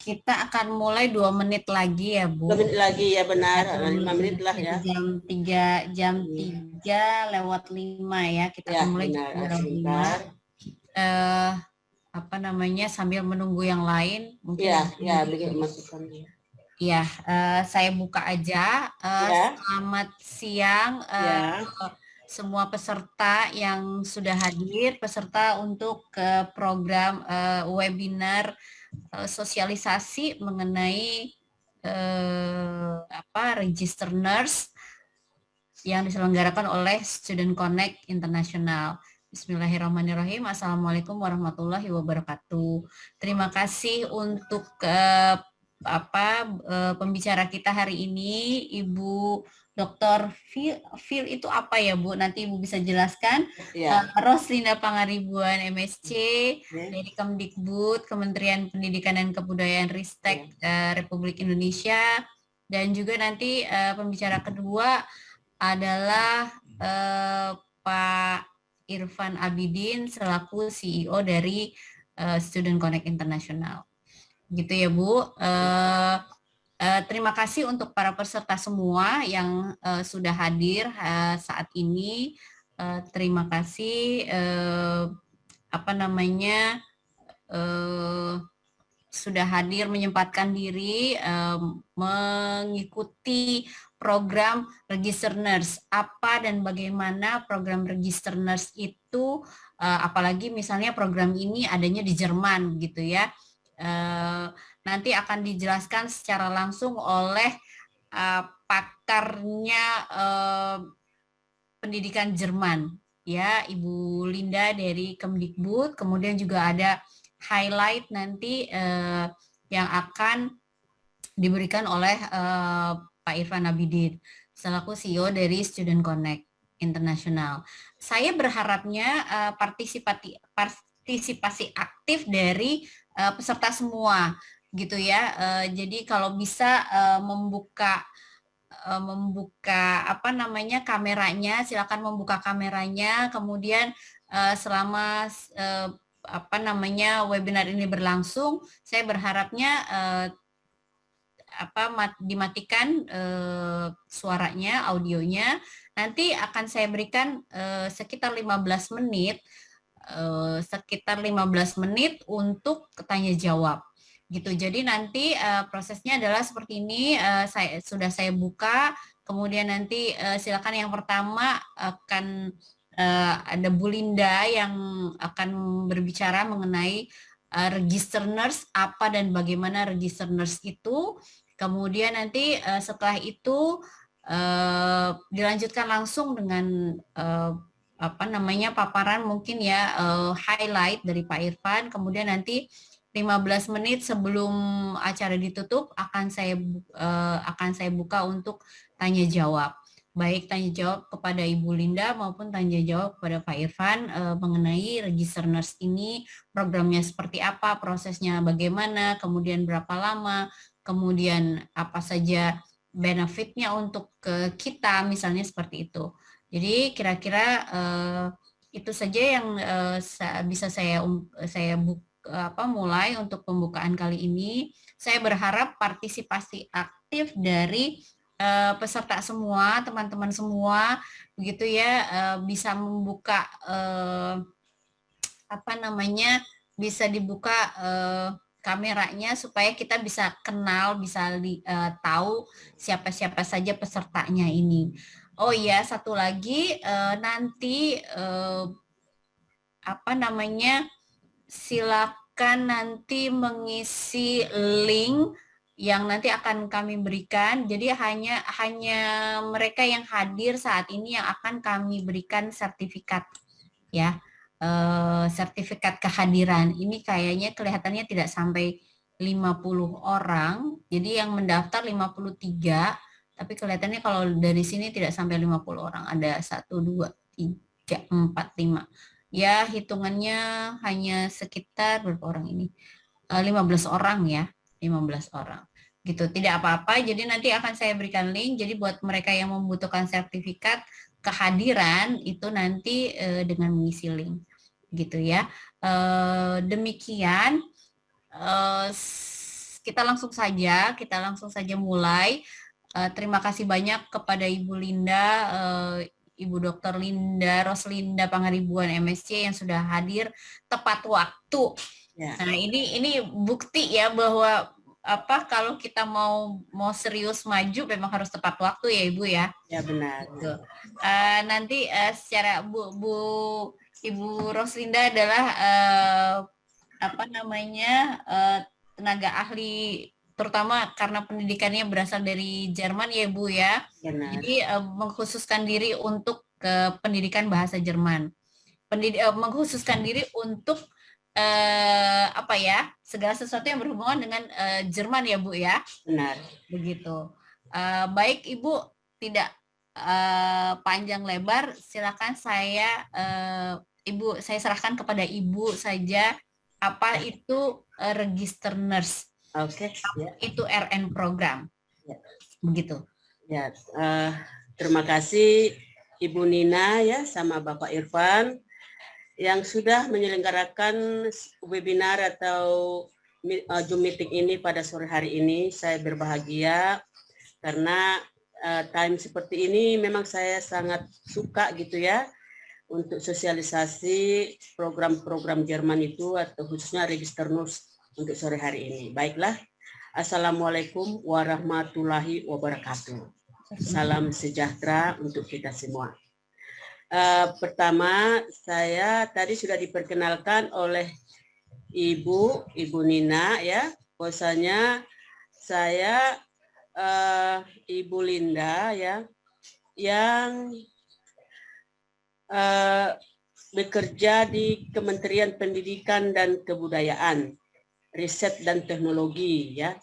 Kita akan mulai 2 menit lagi ya, 2 Bu. menit lagi ya, benar. 2 5 menit menit lah jadi ya. jam Iya. 3 lewat 5 ya. Kita Ya, akan mulai jam benar. 3 lewat 5. Sebentar. Apa namanya, sambil menunggu yang lain, mungkin Ya, ada ya, yang bikin masukan ya. ya, saya buka aja. Ya, Selamat siang ya. semua peserta yang sudah hadir, peserta untuk program webinar sosialisasi mengenai register nurse yang diselenggarakan oleh Student Connect International. Bismillahirrahmanirrahim. Assalamualaikum warahmatullahi wabarakatuh. Terima kasih untuk pembicara kita hari ini, Ibu Dr. Phil itu apa ya, Bu? Nanti Ibu bisa jelaskan. Ya. Roslina Pangaribuan, MSc, Ya. dari Kemdikbud, Kementerian Pendidikan dan Kebudayaan Ristek Republik Indonesia. Dan juga nanti pembicara kedua adalah Pak Irfan Abidin selaku CEO dari Student Connect International. Gitu ya, Bu. Terima kasih untuk para peserta semua yang sudah hadir saat ini. Terima kasih sudah hadir menyempatkan diri mengikuti program Register Nurse. Apa dan bagaimana program Register Nurse itu, apalagi misalnya program ini adanya di Jerman gitu ya. Nanti akan dijelaskan secara langsung oleh pakarnya pendidikan Jerman ya, Ibu Linda dari Kemdikbud. Kemudian juga ada highlight nanti yang akan diberikan oleh Pak Irfan Abidin selaku CEO dari Student Connect International. Saya berharapnya partisipasi aktif dari peserta semua gitu ya. Jadi kalau bisa membuka kameranya, silakan membuka kameranya. Kemudian selama webinar ini berlangsung, saya berharapnya dimatikan suaranya, audionya. Nanti akan saya berikan sekitar 15 menit untuk tanya jawab gitu. Jadi nanti prosesnya adalah seperti ini. Saya buka, kemudian nanti silakan yang pertama akan ada Bu Linda yang akan berbicara mengenai register nurse, apa dan bagaimana register nurse itu. Kemudian nanti setelah itu dilanjutkan langsung dengan paparan mungkin ya, highlight dari Pak Irfan. Kemudian nanti 15 menit sebelum acara ditutup akan saya buka untuk tanya jawab. Baik tanya jawab kepada Ibu Linda maupun tanya jawab kepada Pak Irfan mengenai register nurse ini, programnya seperti apa, prosesnya bagaimana, kemudian berapa lama, kemudian apa saja benefitnya untuk kita, misalnya seperti itu. Jadi kira-kira itu saja yang bisa saya mulai untuk pembukaan kali ini. Saya berharap partisipasi aktif dari peserta semua, teman-teman semua, begitu ya, bisa membuka bisa dibuka kameranya supaya kita bisa kenal, bisa tahu siapa-siapa saja pesertanya ini. Oh iya, satu lagi nanti silakan nanti mengisi link yang nanti akan kami berikan. Jadi hanya mereka yang hadir saat ini yang akan kami berikan sertifikat ya. Sertifikat kehadiran. Ini kayaknya kelihatannya tidak sampai 50 orang. Jadi yang mendaftar 53, tapi kelihatannya kalau dari sini tidak sampai 50 orang. Ada 1, 2, 3, 4, 5. Ya, hitungannya hanya sekitar berapa orang ini? 15 orang ya, 15 orang. Gitu, tidak apa-apa. Jadi nanti akan saya berikan link. Jadi buat mereka yang membutuhkan sertifikat kehadiran itu nanti dengan mengisi link. Gitu ya. Demikian kita langsung saja mulai. Terima kasih banyak kepada Ibu Linda, Ibu Dr. Linda Roslinda Pangaribuan MSc yang sudah hadir tepat waktu. Ya. Nah, ini bukti ya bahwa kalau kita mau serius maju memang harus tepat waktu ya Ibu ya. Ya benar. Gitu. Nanti secara Ibu Roslinda adalah tenaga ahli, terutama karena pendidikannya berasal dari Jerman ya Bu ya. Benar. Jadi mengkhususkan diri untuk pendidikan bahasa Jerman. Mengkhususkan diri untuk segala sesuatu yang berhubungan dengan Jerman ya Bu ya. Benar. Begitu. Baik Ibu, tidak panjang lebar, silakan saya serahkan kepada Ibu saja apa itu register nurse. Oke. Ya. Itu RN program. Ya. Begitu. Ya. Terima kasih Ibu Nina ya sama Bapak Irfan yang sudah menyelenggarakan webinar atau Zoom meeting ini pada sore hari ini. Saya berbahagia karena time seperti ini memang saya sangat suka gitu ya untuk sosialisasi program-program Jerman itu atau khususnya register nurse untuk sore hari ini. Baiklah, Assalamualaikum warahmatullahi wabarakatuh. Salam sejahtera untuk kita semua. Pertama, saya tadi sudah diperkenalkan oleh Ibu Nina ya, bahwasanya saya Ibu Linda ya yang bekerja di Kementerian Pendidikan dan Kebudayaan, Riset dan Teknologi ya.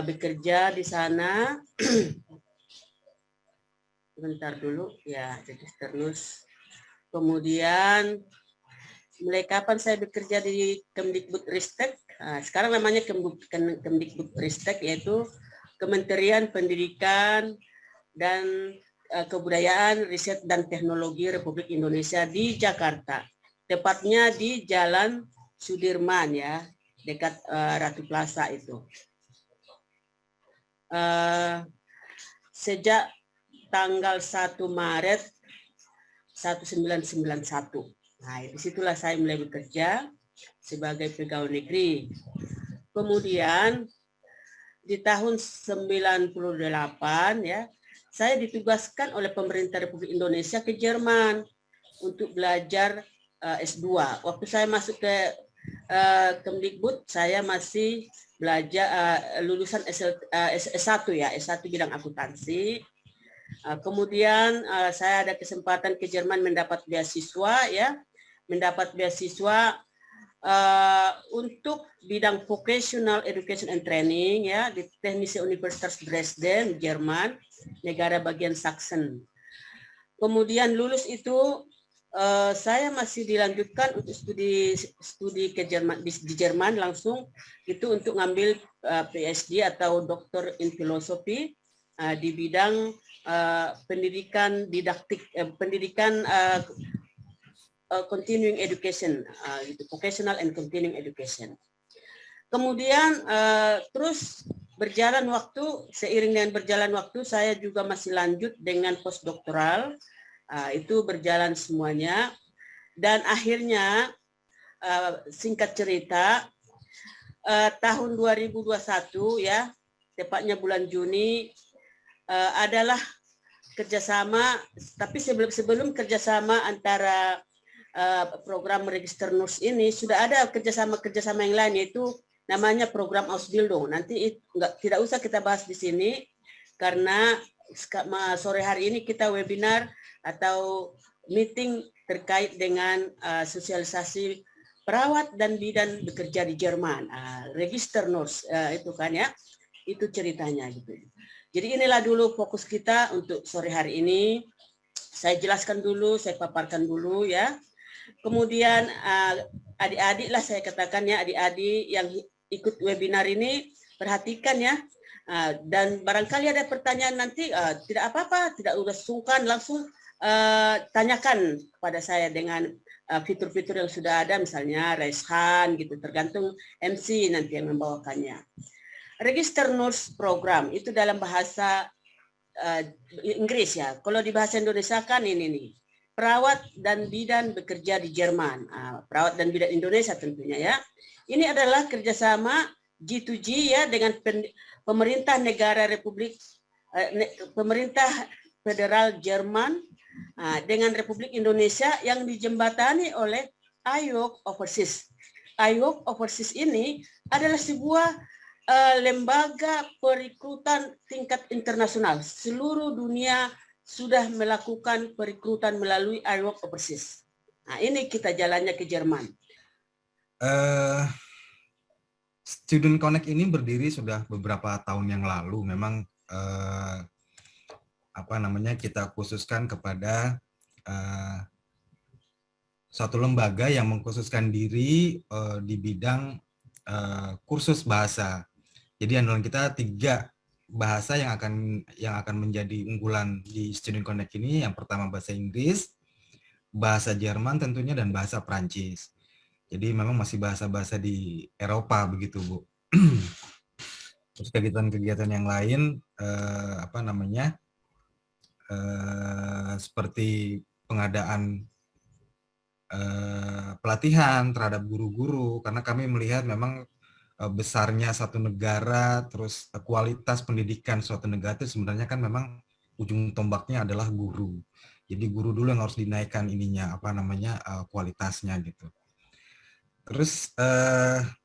Bekerja di sana sebentar dulu ya, register nurse. Kemudian mulai kapan saya bekerja di Kemdikbudristek? Sekarang namanya Kemdikbudristek, yaitu Kementerian Pendidikan dan Kebudayaan, Riset dan Teknologi Republik Indonesia di Jakarta. Tepatnya di Jalan Sudirman ya, dekat Ratu Plaza itu. Sejak tanggal 1 Maret 1991. Nah, disitulah saya mulai bekerja sebagai pegawai negeri. Kemudian di tahun 98 ya, saya ditugaskan oleh pemerintah Republik Indonesia ke Jerman untuk belajar S2. Waktu saya masuk ke Kemdikbud, saya masih belajar lulusan S1 ya, S1 bidang akuntansi. Kemudian saya ada kesempatan ke Jerman mendapat beasiswa ya, untuk bidang vocational education and training ya di Technische Universitas Dresden, Jerman, negara bagian Sachsen. Kemudian lulus itu saya masih dilanjutkan untuk studi ke Jerman di Jerman langsung itu untuk ngambil PhD atau Doktor in Philosophy di bidang pendidikan didaktik, pendidikan continuing education, vocational and continuing education. Kemudian terus berjalan waktu, seiring dengan berjalan waktu saya juga masih lanjut dengan postdoktoral, itu berjalan semuanya. Dan akhirnya singkat cerita tahun 2021 ya, tepatnya bulan Juni adalah kerjasama, tapi sebelum kerjasama antara program register nurse ini sudah ada kerjasama yang lain, yaitu namanya program Ausbildung. Nanti tidak usah kita bahas di sini karena sore hari ini kita webinar atau meeting terkait dengan sosialisasi perawat dan bidan bekerja di Jerman, register nurse itu kan ya, itu ceritanya gitu. Jadi inilah dulu fokus kita untuk sore hari ini. Saya jelaskan dulu, saya paparkan dulu ya. Kemudian adik-adik lah saya katakan ya, adik-adik yang ikut webinar ini perhatikan ya. Dan barangkali ada pertanyaan nanti, tidak apa-apa, tidak usah sungkan, langsung tanyakan kepada saya dengan fitur-fitur yang sudah ada, misalnya raise hand gitu, tergantung MC nanti yang membawakannya. Register Nurse Program itu dalam bahasa Inggris ya. Kalau di bahasa Indonesia kan ini nih, perawat dan bidan bekerja di Jerman. Perawat dan bidan Indonesia tentunya ya. Ini adalah kerjasama G2G ya dengan pemerintah negara Republik pemerintah federal Jerman dengan Republik Indonesia yang dijembatani oleh IWOC Overseas. IWOC Overseas ini adalah sebuah lembaga perekrutan tingkat internasional. Seluruh dunia sudah melakukan perekrutan melalui IWOC Overseas. Nah, ini kita jalannya ke Jerman. Student Connect ini berdiri sudah beberapa tahun yang lalu. Memang kita khususkan kepada suatu lembaga yang mengkhususkan diri di bidang kursus bahasa. Jadi andalan kita 3 bahasa yang akan menjadi unggulan di Student Connect ini. Yang pertama bahasa Inggris, bahasa Jerman tentunya, dan bahasa Prancis. Jadi memang masih bahasa-bahasa di Eropa begitu, Bu. Terus kegiatan-kegiatan yang lain seperti pengadaan pelatihan terhadap guru-guru, karena kami melihat memang besarnya satu negara, terus kualitas pendidikan suatu negara itu sebenarnya kan memang ujung tombaknya adalah guru. Jadi guru dulu yang harus dinaikkan kualitasnya gitu. Terus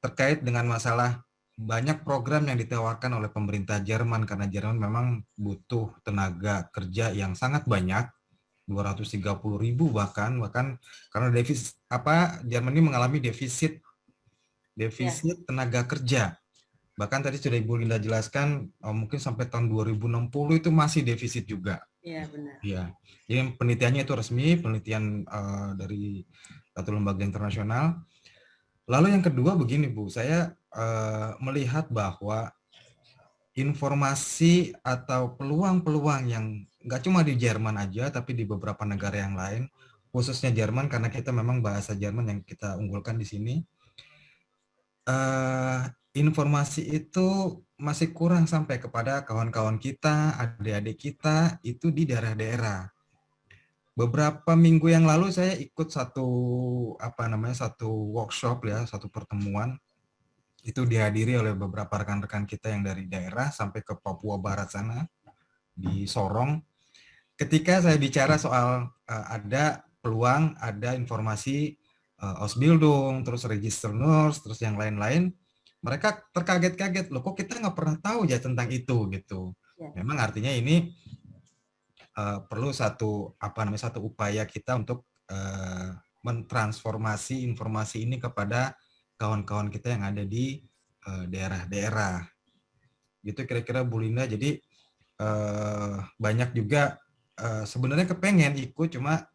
terkait dengan masalah banyak program yang ditawarkan oleh pemerintah Jerman, karena Jerman memang butuh tenaga kerja yang sangat banyak, 230.000 bahkan karena Jerman ini mengalami defisit tenaga kerja. Bahkan tadi sudah Ibu Linda jelaskan mungkin sampai tahun 2060 itu masih defisit juga. Iya, benar. Iya. Jadi penelitiannya itu resmi, penelitian dari satu lembaga internasional. Lalu yang kedua begini, Bu, saya melihat bahwa informasi atau peluang-peluang yang nggak cuma di Jerman aja, tapi di beberapa negara yang lain, khususnya Jerman, karena kita memang bahasa Jerman yang kita unggulkan di sini, informasi itu masih kurang sampai kepada kawan-kawan kita, adik-adik kita, itu di daerah-daerah. Beberapa minggu yang lalu saya ikut satu workshop ya, satu pertemuan. Itu dihadiri oleh beberapa rekan-rekan kita yang dari daerah sampai ke Papua Barat sana, di Sorong. Ketika saya bicara soal ada peluang, ada informasi Ausbildung, terus register nurse, terus yang lain-lain, mereka terkaget-kaget, loh kok kita nggak pernah tahu ya tentang itu gitu. Memang artinya ini perlu satu upaya kita untuk mentransformasi informasi ini kepada kawan-kawan kita yang ada di daerah-daerah. Gitu kira-kira Bu Linda. Jadi banyak juga sebenarnya kepengen ikut, cuma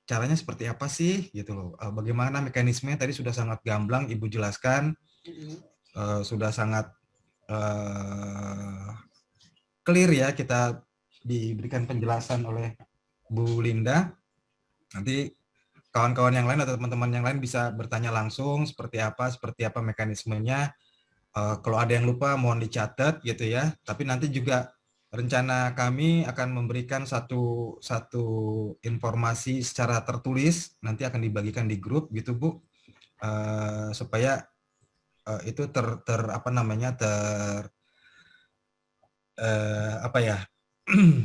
caranya seperti apa sih gitu loh. Bagaimana mekanismenya tadi sudah sangat gamblang Ibu jelaskan. Sudah sangat clear ya, kita diberikan penjelasan oleh Bu Linda. Nanti kawan-kawan yang lain atau teman-teman yang lain bisa bertanya langsung seperti apa mekanismenya. Kalau ada yang lupa mohon dicatat gitu ya. Tapi nanti juga rencana kami akan memberikan satu informasi secara tertulis, nanti akan dibagikan di grup gitu Bu, supaya itu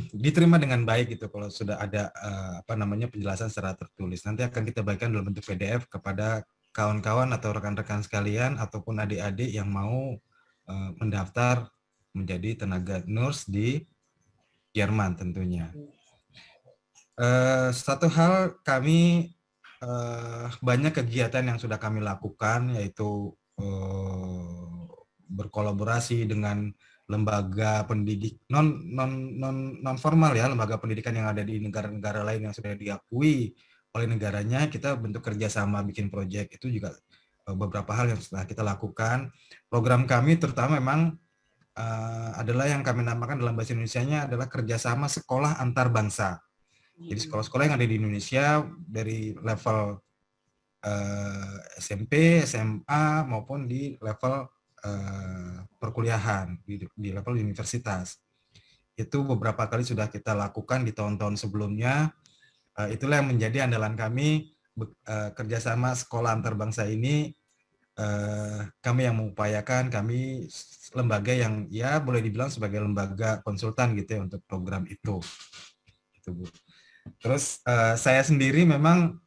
diterima dengan baik gitu kalau sudah ada penjelasan secara tertulis. Nanti akan kita bagikan dalam bentuk PDF kepada kawan-kawan atau rekan-rekan sekalian ataupun adik-adik yang mau mendaftar menjadi tenaga nurse di Jerman tentunya. Satu hal, kami banyak kegiatan yang sudah kami lakukan, yaitu berkolaborasi dengan lembaga pendidik non formal ya, lembaga pendidikan yang ada di negara-negara lain yang sudah diakui oleh negaranya. Kita bentuk kerjasama bikin proyek, itu juga beberapa hal yang sudah kita lakukan. Program kami terutama memang adalah yang kami namakan dalam bahasa Indonesianya adalah kerjasama sekolah antar bangsa. Jadi sekolah-sekolah yang ada di Indonesia dari level SMP, SMA maupun di level perkuliahan di level universitas. Itu beberapa kali sudah kita lakukan di tahun-tahun sebelumnya. Itulah yang menjadi andalan kami, kerjasama sekolah antar bangsa ini. Kami yang mengupayakan, kami lembaga yang ya boleh dibilang sebagai lembaga konsultan gitu ya untuk program itu. Gitu, Bu. Terus saya sendiri memang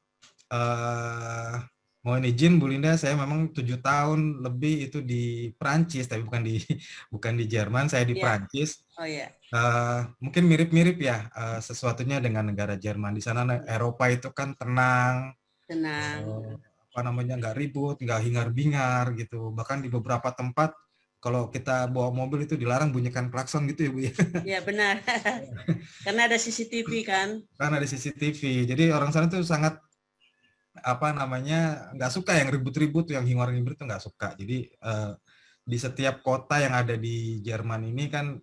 mohon izin Bu Linda, saya memang 7 tahun lebih itu di Prancis, tapi bukan di Jerman, saya di Prancis. Oh ya. Mungkin mirip-mirip ya sesuatunya dengan negara Jerman. Di sana Eropa itu kan tenang, nggak ribut, nggak hingar-bingar gitu. Bahkan di beberapa tempat kalau kita bawa mobil itu dilarang bunyikan klakson gitu ya Bu ya. Iya benar. Karena ada CCTV kan. Karena ada CCTV. Jadi orang sana tuh sangat nggak suka yang ribut-ribut, yang hingar-bingar itu nggak suka. Jadi di setiap kota yang ada di Jerman ini kan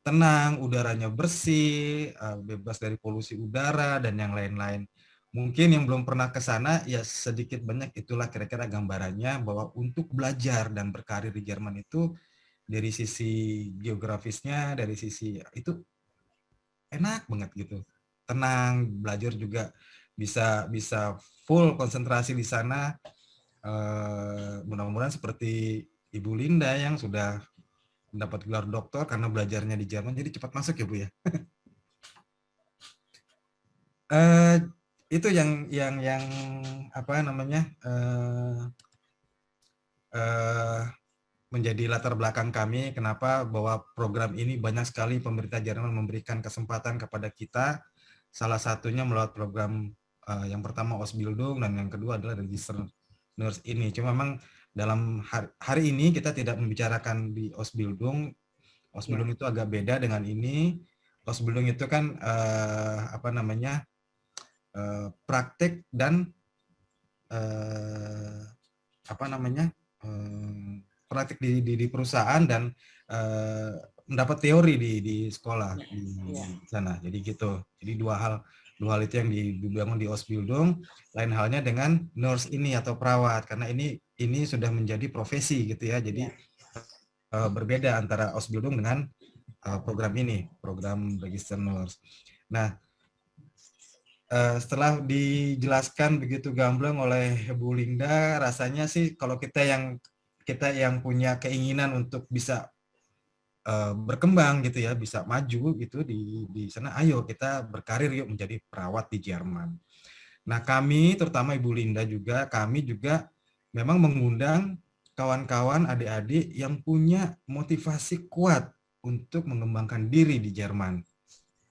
tenang, udaranya bersih, bebas dari polusi udara dan yang lain-lain. Mungkin yang belum pernah ke sana ya sedikit banyak itulah kira-kira gambarannya bahwa untuk belajar dan berkarir di Jerman itu dari sisi geografisnya, dari sisi itu enak banget gitu. Tenang, belajar juga bisa full konsentrasi di sana. Mudah-mudahan seperti Ibu Linda yang sudah mendapat gelar doktor karena belajarnya di Jerman, jadi cepat masuk ya Bu ya. Itu yang menjadi latar belakang kami kenapa bahwa program ini banyak sekali pemerintah Jerman memberikan kesempatan kepada kita. Salah satunya melalui program yang pertama Ausbildung dan yang kedua adalah Register Nurse ini. Cuma memang dalam hari ini kita tidak membicarakan di Ausbildung. Ausbildung itu agak beda dengan ini. Ausbildung itu kan praktek dan praktek di perusahaan dan mendapat teori di sekolah di sana. Jadi gitu. Jadi dua hal itu yang dibangun di Ausbildung. Lain halnya dengan nurse ini atau perawat karena ini sudah menjadi profesi gitu ya. Jadi berbeda antara Ausbildung dengan program ini, program Register Nurse. Nah, setelah dijelaskan begitu gamblang oleh Bu Linda, rasanya sih kalau kita yang punya keinginan untuk bisa berkembang gitu ya, bisa maju gitu di sana, ayo kita berkarir yuk menjadi perawat di Jerman. Nah, kami terutama Ibu Linda juga, kami juga memang mengundang kawan-kawan adik-adik yang punya motivasi kuat untuk mengembangkan diri di Jerman.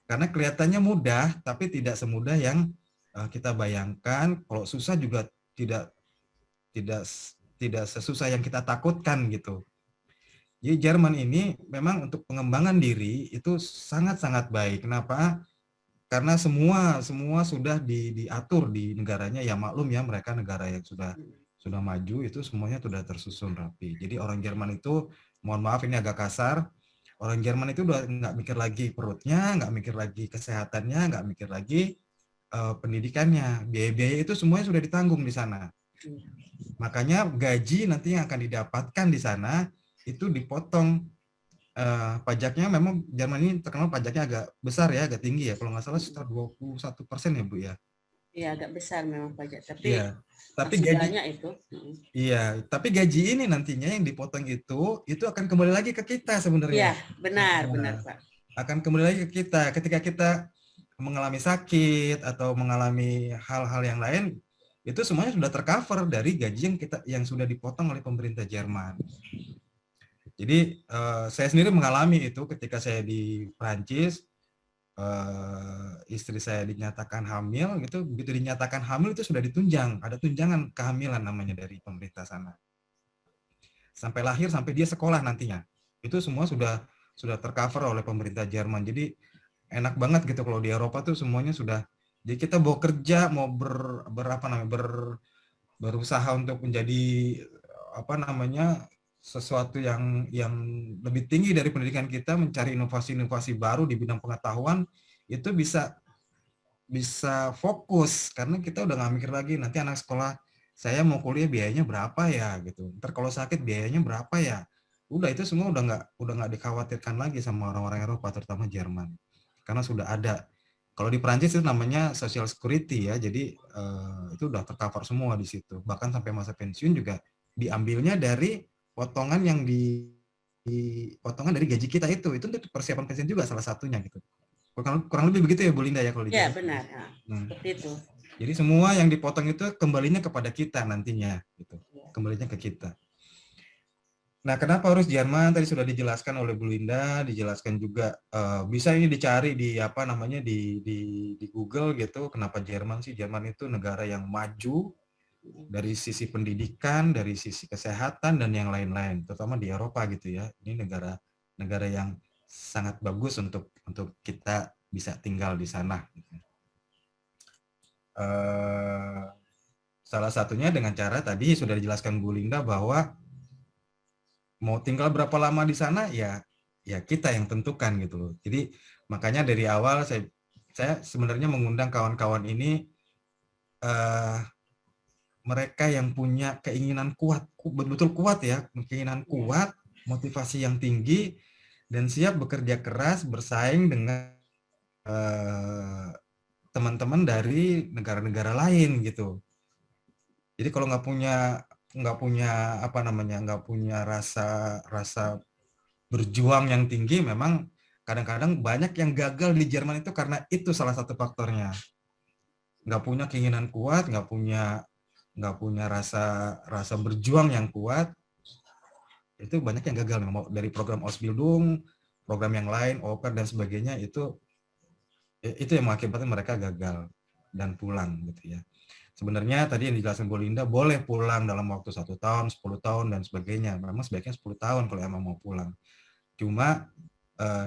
Karena kelihatannya mudah, tapi tidak semudah yang kita bayangkan. Kalau susah juga tidak sesusah yang kita takutkan gitu. Jadi Jerman ini memang untuk pengembangan diri itu sangat-sangat baik. Kenapa? Karena semua sudah diatur di negaranya. Ya maklum ya, mereka negara yang sudah maju, itu semuanya sudah tersusun rapi. Jadi orang Jerman itu, mohon maaf ini agak kasar, orang Jerman itu udah nggak mikir lagi perutnya, nggak mikir lagi kesehatannya, nggak mikir lagi pendidikannya. Biaya-biaya itu semuanya sudah ditanggung di sana. Makanya gaji nanti yang akan didapatkan di sana itu dipotong. Pajaknya memang Jerman ini terkenal pajaknya agak besar ya, agak tinggi ya. Kalau nggak salah sekitar 21% ya Bu ya. Iya, agak besar memang pajak, tapi gajinya itu. Iya, tapi gaji ini nantinya yang dipotong itu akan kembali lagi ke kita sebenarnya. Iya, benar Pak. Akan kembali lagi ke kita ketika kita mengalami sakit atau mengalami hal-hal yang lain, itu semuanya sudah tercover dari gaji yang sudah dipotong oleh pemerintah Jerman. Jadi saya sendiri mengalami itu ketika saya di Prancis. Istri saya dinyatakan hamil gitu, begitu dinyatakan hamil itu sudah ditunjang, ada tunjangan kehamilan namanya dari pemerintah sana. Sampai lahir, sampai dia sekolah nantinya. Itu semua sudah tercover oleh pemerintah Jerman. Jadi enak banget gitu kalau di Eropa tuh semuanya sudah. Jadi kita mau kerja, mau berusaha untuk menjadi sesuatu yang lebih tinggi dari pendidikan kita, mencari inovasi-inovasi baru di bidang pengetahuan, itu bisa fokus karena kita udah nggak mikir lagi nanti anak sekolah saya mau kuliah biayanya berapa ya gitu. Ntar kalau sakit biayanya berapa ya. Udah itu semua udah nggak dikhawatirkan lagi sama orang-orang Eropa, terutama Jerman. Karena sudah ada. Kalau di Perancis itu namanya social security ya. Jadi itu udah tercover semua di situ. Bahkan sampai masa pensiun juga diambilnya dari potongan yang potongan dari gaji kita itu untuk persiapan pensiun juga salah satunya gitu. Kurang lebih begitu ya Bu Linda ya kalau di Ya, Jerman. benar. Nah, Seperti itu. jadi semua yang dipotong itu kembalinya kepada kita nantinya gitu. Kembalinya ke kita. Nah, kenapa harus Jerman? Tadi sudah dijelaskan oleh Bu Linda, dijelaskan juga bisa ini dicari di apa namanya di Google gitu. Kenapa Jerman sih? Jerman itu negara yang maju dari sisi pendidikan, dari sisi kesehatan dan yang lain-lain, terutama di Eropa gitu ya. Ini negara yang sangat bagus untuk kita bisa tinggal di sana. Salah satunya dengan cara tadi sudah dijelaskan Bu Linda bahwa mau tinggal berapa lama di sana ya kita yang tentukan gitu loh. Jadi makanya dari awal saya sebenarnya mengundang kawan-kawan ini mereka yang punya keinginan kuat, betul-betul kuat ya, keinginan kuat, motivasi yang tinggi dan siap bekerja keras bersaing dengan teman-teman dari negara-negara lain gitu. Jadi kalau nggak punya apa namanya, nggak punya rasa berjuang yang tinggi, memang kadang-kadang banyak yang gagal di Jerman itu karena itu salah satu faktornya. Nggak punya keinginan kuat, nggak punya rasa berjuang yang kuat, itu banyak yang gagal. Mau dari program Ausbildung, program yang lain, au pair dan sebagainya, itu yang mengakibatkan mereka gagal dan pulang gitu ya. Sebenarnya tadi yang dijelaskan Bu Linda, boleh pulang dalam waktu 1 tahun, 10 tahun dan sebagainya. Memang sebaiknya 10 tahun kalau emang mau pulang. Cuma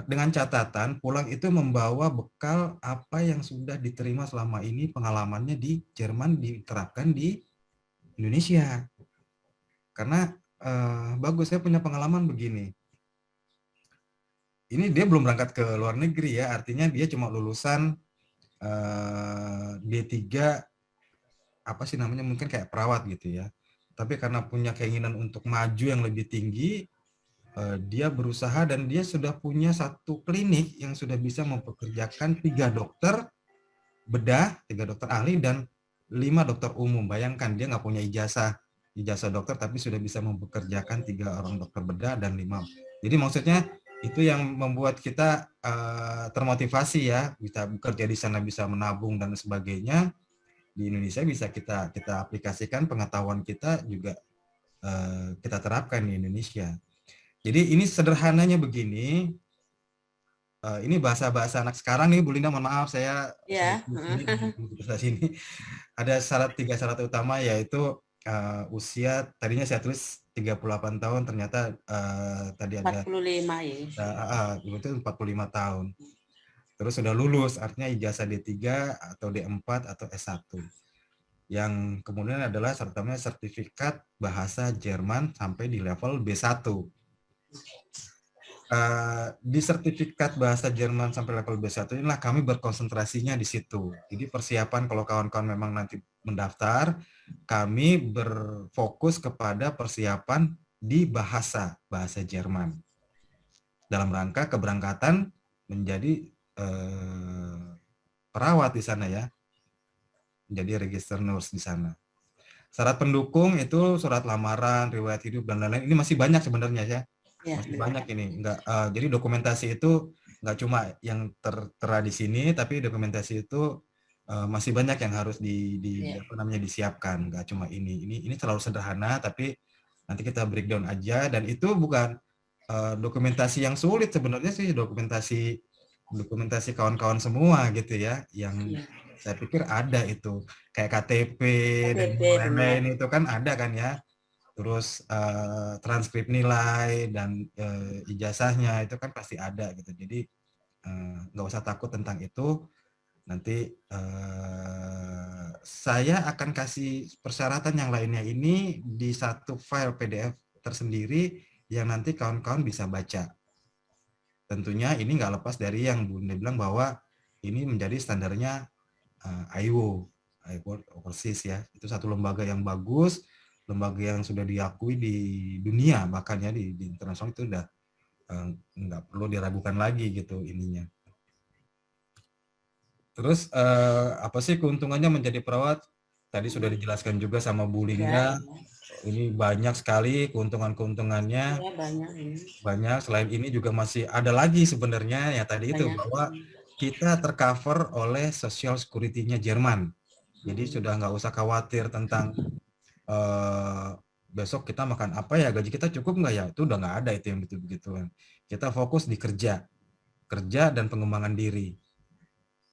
dengan catatan pulang itu membawa bekal apa yang sudah diterima selama ini, pengalamannya di Jerman diterapkan di Indonesia. Karena bagus, saya punya pengalaman begini. Ini dia belum berangkat ke luar negeri ya, artinya dia cuma lulusan D3 apa sih namanya, mungkin kayak perawat gitu ya. Tapi karena punya keinginan untuk maju yang lebih tinggi, dia berusaha dan dia sudah punya satu klinik yang sudah bisa mempekerjakan 3 dokter bedah, 3 dokter ahli dan 5 dokter umum. Bayangkan dia nggak punya ijazah dokter tapi sudah bisa mempekerjakan 3 orang dokter bedah dan 5. Jadi maksudnya itu yang membuat kita termotivasi ya, bisa bekerja di sana, bisa menabung dan sebagainya. Di Indonesia bisa kita aplikasikan pengetahuan kita juga kita terapkan di Indonesia. Jadi ini sederhananya begini. Ini bahasa-bahasa anak sekarang nih, Bu Linda, mohon maaf saya sini. Ada 3 syarat utama, yaitu usia, tadinya saya tulis 38 tahun, ternyata tadi ada 45 ya. Itu 45 tahun. Terus sudah lulus, artinya ijazah D3 atau D4 atau S1. Yang kemudian adalah sertifikat bahasa Jerman sampai di level B1. Di sertifikat bahasa Jerman sampai level B1 inilah kami berkonsentrasinya di situ. Jadi persiapan kalau kawan-kawan memang nanti mendaftar, kami berfokus kepada persiapan di bahasa Jerman. Dalam rangka keberangkatan menjadi perawat di sana ya. Menjadi register nurse di sana. Syarat pendukung itu surat lamaran, riwayat hidup dan lain-lain. Ini masih banyak sebenarnya ya. Masih banyak ini. Jadi dokumentasi itu nggak cuma yang tertera di sini, tapi dokumentasi itu masih banyak yang harus disiapkan. Nggak cuma ini. Ini terlalu sederhana, tapi nanti kita breakdown aja. Dan itu bukan dokumentasi yang sulit sebenarnya sih, dokumentasi kawan-kawan semua gitu ya, yang saya pikir ada itu kayak KTP dan lain-lain itu kan ada kan ya. Terus transkrip nilai dan ijazahnya itu kan pasti ada gitu. Jadi nggak usah takut tentang itu. Nanti saya akan kasih persyaratan yang lainnya ini di satu file PDF tersendiri yang nanti kawan-kawan bisa baca. Tentunya ini nggak lepas dari yang Bu Linda bilang bahwa ini menjadi standarnya IWO iWorld Overseas ya. Itu satu lembaga yang bagus, lembaga yang sudah diakui di dunia, bahkan ya di internasional itu udah nggak perlu diragukan lagi gitu ininya. Terus apa sih keuntungannya menjadi perawat? Tadi sudah dijelaskan juga sama Bu Linda. Ini banyak sekali keuntungan-keuntungannya. Ya, banyak ini. Banyak. Selain ini juga masih ada lagi sebenarnya ya tadi itu bahwa kita tercover oleh Social Security-nya Jerman. Jadi sudah nggak usah khawatir tentang besok kita makan apa ya, gaji kita cukup nggak ya, itu udah nggak ada itu yang begitu-begituan. Kita fokus di kerja dan pengembangan diri,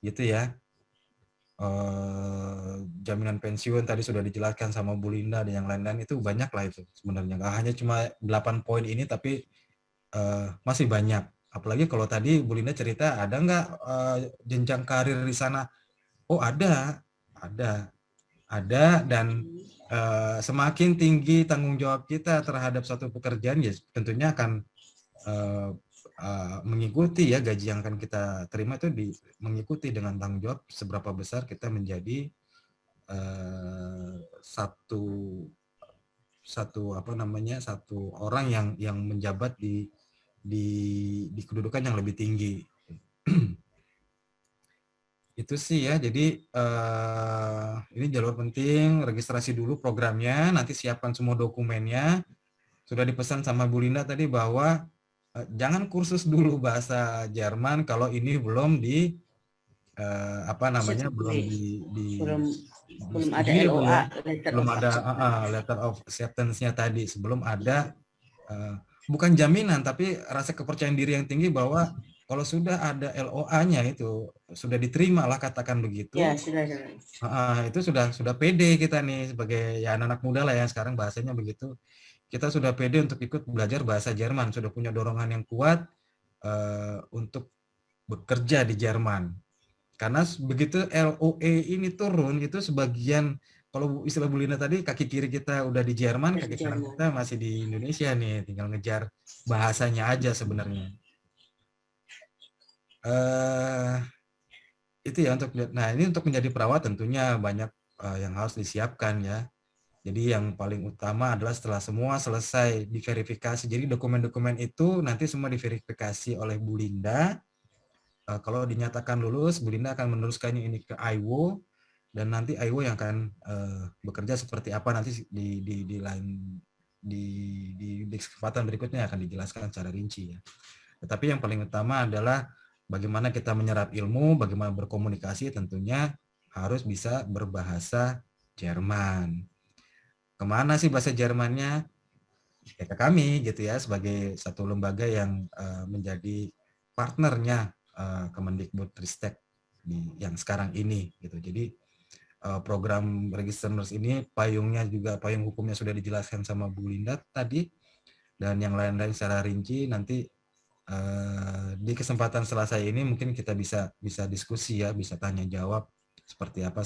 gitu ya. Jaminan pensiun tadi sudah dijelaskan sama Bu Linda dan yang lain-lain itu banyak lah itu sebenarnya. Nggak hanya cuma 8 poin ini tapi masih banyak. Apalagi kalau tadi Bu Linda cerita ada nggak jenjang karir di sana? Oh ada dan semakin tinggi tanggung jawab kita terhadap suatu pekerjaan ya tentunya akan mengikuti ya gaji yang akan kita terima itu mengikuti dengan tanggung jawab seberapa besar kita menjadi satu orang yang menjabat di kedudukan yang lebih tinggi. Itu sih ya, jadi ini jalur penting, registrasi dulu programnya, nanti siapkan semua dokumennya. Sudah dipesan sama Bu Linda tadi bahwa jangan kursus dulu bahasa Jerman kalau ini belum belum ada LOA, belum ada letter of acceptance-nya tadi, sebelum ada bukan jaminan tapi rasa kepercayaan diri yang tinggi bahwa kalau sudah ada LOA-nya itu sudah diterima lah katakan begitu. Ya, sudah. Itu sudah pede kita nih sebagai ya anak-anak muda lah ya sekarang bahasanya begitu. Kita sudah pede untuk ikut belajar bahasa Jerman, sudah punya dorongan yang kuat untuk bekerja di Jerman. Karena begitu LOE ini turun, itu sebagian, kalau istilah Bu Linda tadi, kaki kiri kita udah di Jerman, kaki kanan kita masih di Indonesia nih, tinggal ngejar bahasanya aja sebenarnya. Itu ya ini untuk menjadi perawat tentunya banyak yang harus disiapkan ya. Jadi yang paling utama adalah setelah semua selesai diverifikasi. Jadi dokumen-dokumen itu nanti semua diverifikasi oleh Bu Linda. Kalau dinyatakan lulus, Bu Linda akan meneruskannya ini ke IWO dan nanti IWO yang akan bekerja seperti apa nanti di kesempatan berikutnya akan dijelaskan secara rinci ya. Tetapi yang paling utama adalah bagaimana kita menyerap ilmu, bagaimana berkomunikasi, tentunya harus bisa berbahasa Jerman. Kemana sih bahasa Jermannya? Ya ke kami gitu ya, sebagai satu lembaga yang menjadi partnernya Kemendikbudristek yang sekarang ini gitu. Jadi program Register Nurse ini payung hukumnya sudah dijelaskan sama Bu Linda tadi, dan yang lain-lain secara rinci nanti di kesempatan selesai ini mungkin kita bisa diskusi ya, bisa tanya jawab seperti apa.